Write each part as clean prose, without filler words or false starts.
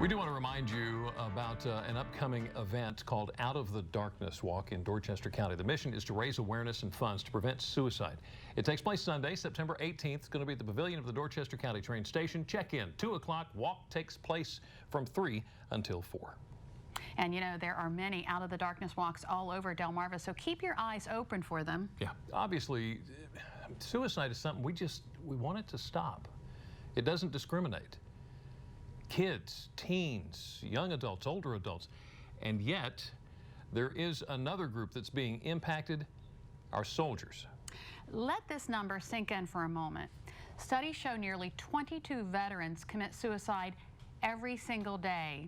We do want to remind you about an upcoming event called Out of the Darkness Walk in Dorchester County. The mission is to raise awareness and funds to prevent suicide. It takes place Sunday, September 18th. It's going to be at the pavilion of the Dorchester County train station. Check in 2 o'clock. Walk takes place from 3 until 4. And you know, there are many Out of the Darkness walks all over Delmarva, so keep your eyes open for them. Yeah, obviously, suicide is something we want it to stop. It doesn't discriminate. Kids, teens, young adults, older adults, and yet there is another group that's being impacted, our soldiers. Let this number sink in for a moment. Studies show nearly 22 veterans commit suicide every single day.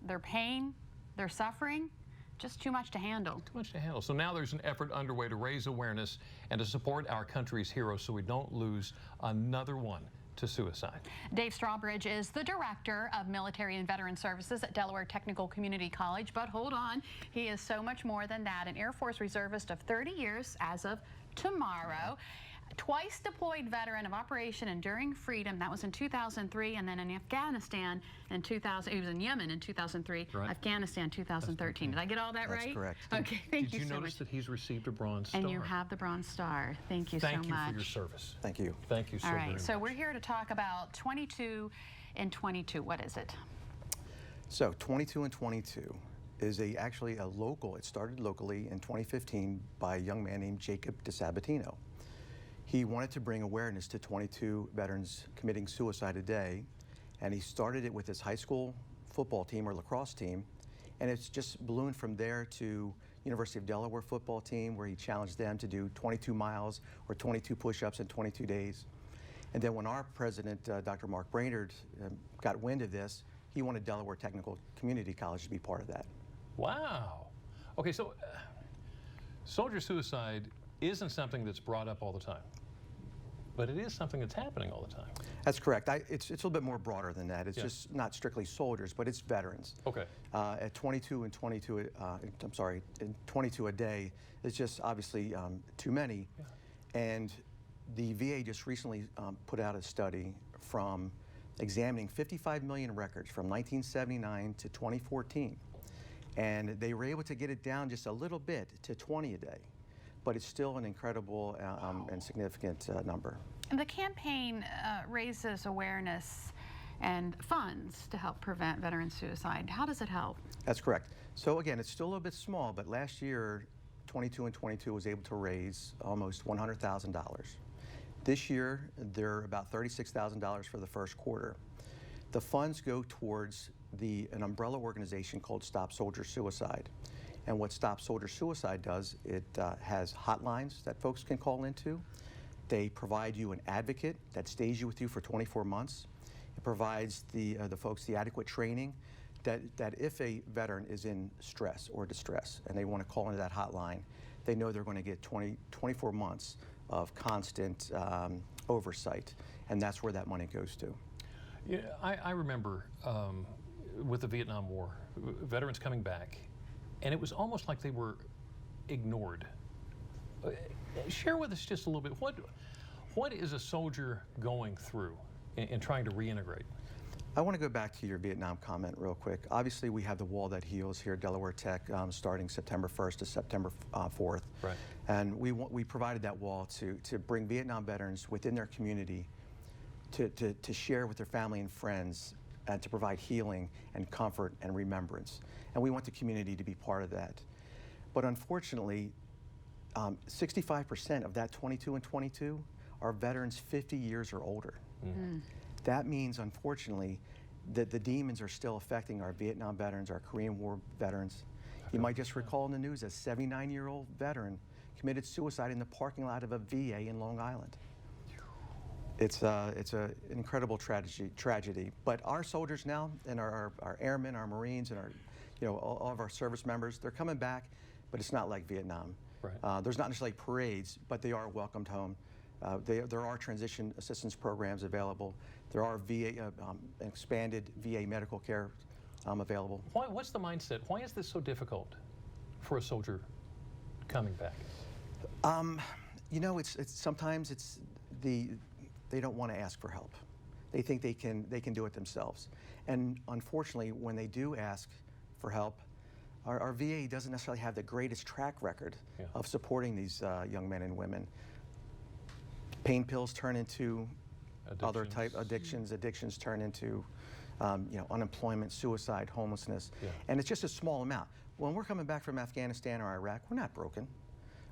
Their pain, their suffering, just too much to handle. Too much to handle. So now there's an effort underway to raise awareness and to support our country's heroes so we don't lose another one to suicide. Dave Strawbridge is the Director of Military and Veteran Services at Delaware Technical Community College, but hold on, he is so much more than that. An Air Force reservist of 30 years as of tomorrow. Twice deployed veteran of Operation Enduring Freedom, that was in 2003, and then in Afghanistan in 2000. He was in Yemen in 2003, right. Afghanistan 2013. Did I get all that right? That's correct. Okay, thank you so much. Did you notice that he's received a Bronze Star? And you have the Bronze Star. Thank you so much. Thank you for your service. Thank you. Thank you so all very right, much. so we're here to talk about 22 and 22. What is it? So 22 and 22 is actually a local. It started locally in 2015 by a young man named Jacob DeSabatino. He wanted to bring awareness to 22 veterans committing suicide a day, and he started it with his high school football team or lacrosse team, and it's just ballooned from there to University of Delaware football team, where he challenged them to do 22 miles or 22 push-ups in 22 days. And then when our president, Dr. Mark Brainerd, got wind of this, he wanted Delaware Technical Community College to be part of that. Wow. Okay, so soldier suicide isn't something that's brought up all the time, but it is something that's happening all the time. That's correct. It's a little bit more broader than that. It's just not strictly soldiers, but it's veterans. Okay. At 22 and 22, I'm sorry, in 22 a day, it's just obviously too many. Yeah. And the VA just recently put out a study from examining 55 million records from 1979 to 2014. And they were able to get it down just a little bit to 20 a day. But it's still an incredible and significant number. And the campaign raises awareness and funds to help prevent veteran suicide. How does it help? That's correct. So again, it's still a little bit small, but last year, 22 and 22 was able to raise almost $100,000. This year, they're about $36,000 for the first quarter. The funds go towards an umbrella organization called Stop Soldier Suicide. And what Stop Soldier Suicide does, it has hotlines that folks can call into. They provide you an advocate that stays with you for 24 months. It provides the folks the adequate training that if a veteran is in stress or distress and they want to call into that hotline, they know they're going to get 24 months of constant oversight, and that's where that money goes to. Yeah, I remember with the Vietnam War, veterans coming back, and it was almost like they were ignored. Share with us just a little bit, what is a soldier going through in trying to reintegrate? I want to go back to your Vietnam comment real quick. Obviously, we have the Wall That Heals here at Delaware Tech starting September 1st to September 4th. Right. And we provided that wall to bring Vietnam veterans within their community to share with their family and friends and to provide healing and comfort and remembrance. And we want the community to be part of that. But unfortunately, 65% of that 22 and 22 are veterans 50 years or older. Mm-hmm. That means, unfortunately, that the demons are still affecting our Vietnam veterans, our Korean War veterans. You might just recall in the news a 79-year-old veteran committed suicide in the parking lot of a VA in Long Island. It's an incredible tragedy. But our soldiers now, and our airmen, our Marines, and all of our service members, they're coming back, but it's not like Vietnam. Right. There's not necessarily parades, but they are welcomed home. There are transition assistance programs available. There are expanded VA medical care available. What's the mindset? Why is this so difficult for a soldier coming back? You know, sometimes they don't want to ask for help. They think they can do it themselves. And unfortunately, when they do ask for help, our VA doesn't necessarily have the greatest track record of supporting these young men and women. Pain pills turn into other type addictions. Addictions turn into unemployment, suicide, homelessness. And it's just a small amount. When we're coming back from Afghanistan or Iraq, we're not broken.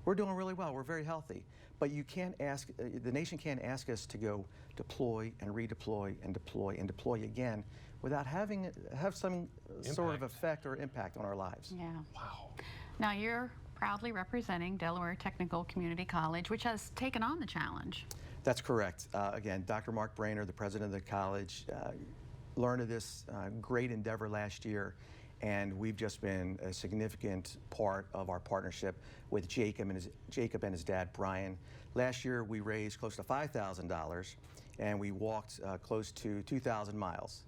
We're doing really well. We're very healthy. But you can't ask, the nation can't ask us to go deploy and redeploy and deploy and deploy again without have some sort of effect or impact on our lives. Yeah. Wow. Now you're proudly representing Delaware Technical Community College, which has taken on the challenge. That's correct. Again, Dr. Mark Brainer, the president of the college, learned of this great endeavor last year, and we've just been a significant part of our partnership with Jacob and his dad, Brian. Last year, we raised close to $5,000, and we walked close to 2,000 miles.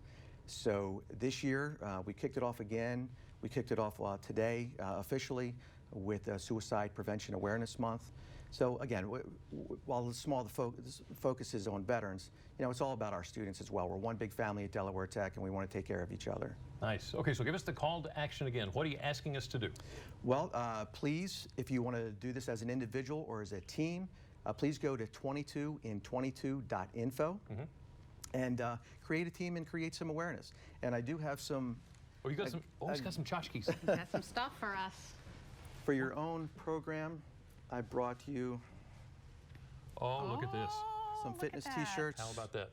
So this year, we kicked it off again. We kicked it off today officially with Suicide Prevention Awareness Month. So again, while the focus is on veterans, it's all about our students as well. We're one big family at Delaware Tech, and we want to take care of each other. Nice. Okay, so give us the call to action again. What are you asking us to do? Well, please, if you want to do this as an individual or as a team, please go to 22in22.info and create a team and create some awareness. And I do have some... Oh, you got some, he's got some tchotchkes. Got some stuff for us. For your own program, I brought you Oh, look at this. some look at fitness that. t-shirts. How about that?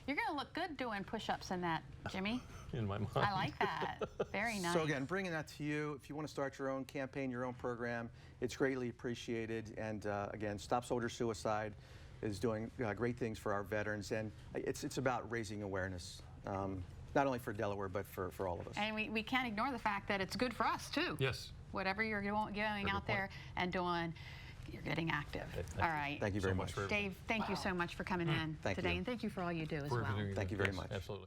You're going to look good doing push-ups in that, Jimmy. In my mind. I like that. Very nice. So again, bringing that to you, if you want to start your own campaign, your own program, it's greatly appreciated. And again, Stop Soldier Suicide is doing great things for our veterans, and it's about raising awareness, not only for Delaware, but for all of us. And we can't ignore the fact that it's good for us, too. Yes. Whatever you're going out there and doing, you're getting active. All right. Thank you very much. Dave, thank you so much for coming in Thank today, you. and thank you for all you do as For well. everything you Thank do. you very Yes, much. Absolutely.